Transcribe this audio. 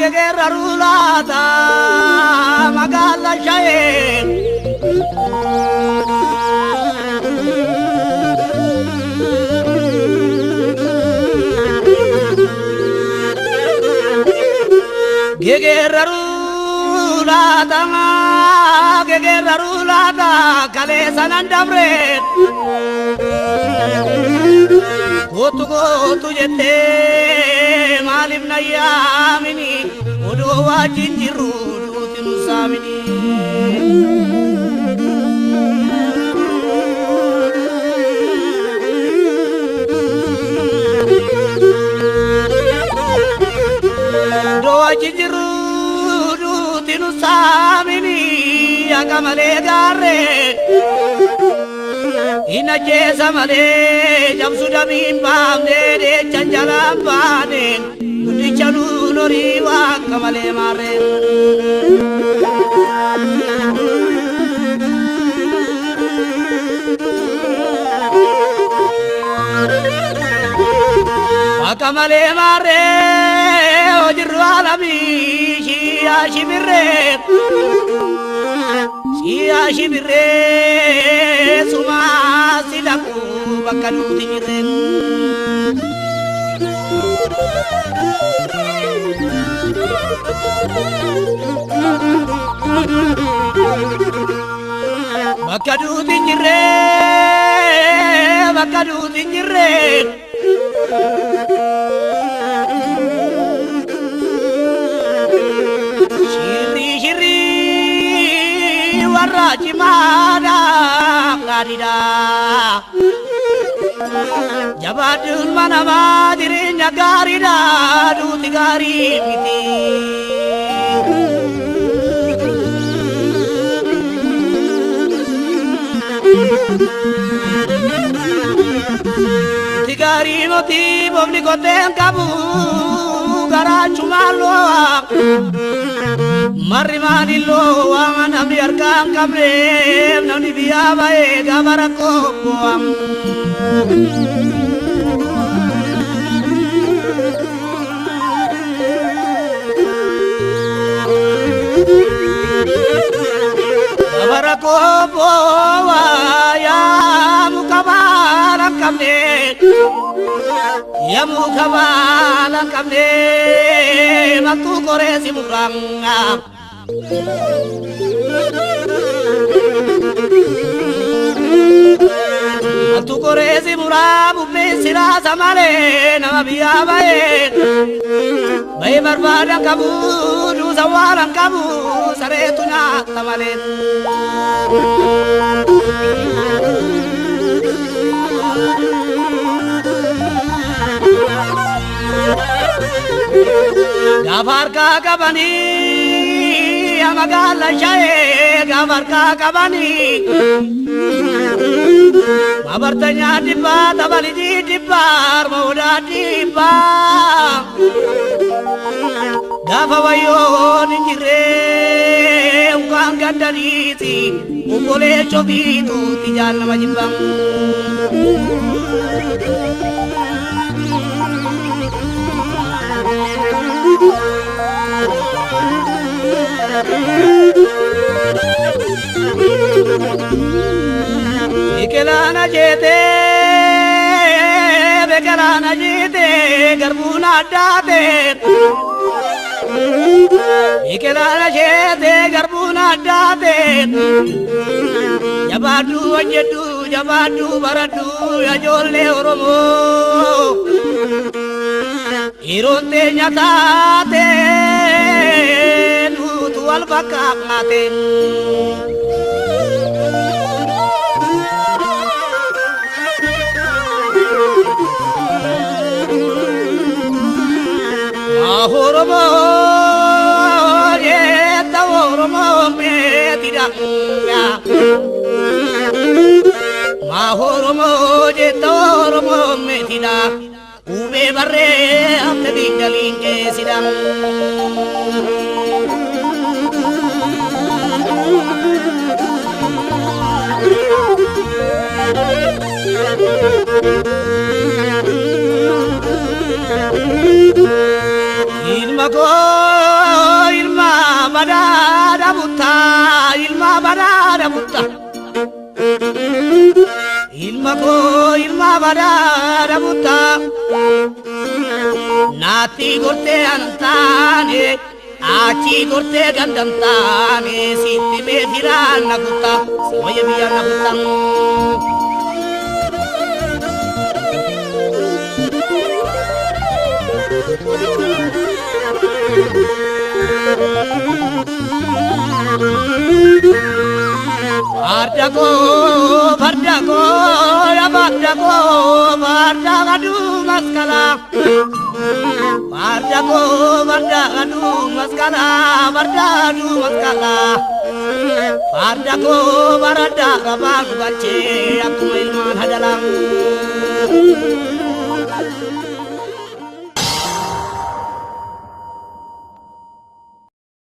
Gerarulata magala shayen Gerarulata kale sanandamret Gotu jette malim nayamini odo wajin jiru dutin samini do wajin jiru dutin samini akamale garre ina jesa male jam sudah bimbang de canjalan panen di calu lori wa kamale mare wa kamale mare ojiru alami Sia shibire suma silaku bakadu tingiren bakadu tingiren Rajimada ngadida Jabadun mana madirinya garida duti gari piti Tigari moti bomni koten kabu gara cuma lo Marimani lo wangan biarkan kabrem nani biabae gabarako boam gabarako boa ya mukabaran kamne ya mukabaran kamne matu kore si muranga Atu korezi murabu pesira samale nama biabae Bae barbada kabu du sawaran kabu saretunya tamale Gafar kabani amagala shaye gafar kabani Mabartanya dipa tabali dipar mauda dipa Gafa wayo ninjire ungkang gandariti ukole cobitu tijal majibang Bekelana jete garbuna date Bekelana jete garbuna date Jabadu anjedu jabadu baradu ya jolle oromo Ironte nyatate nutu albakak ngaten Mahoromo jetta oromo metida ube barre amte dingalinge sidam ilma badada mutta ilma badada mutta ilma badada mutta nati gorte antane aci gorte gandantane siti befiran nakutta semuanya biar nakutang Bardago, bardago, ya bardago, bardagadu maskala. Bardago, bardagadu maskala, bardagadu maskala. Bardago, baradaga bagu bace, aku ilman hadalang.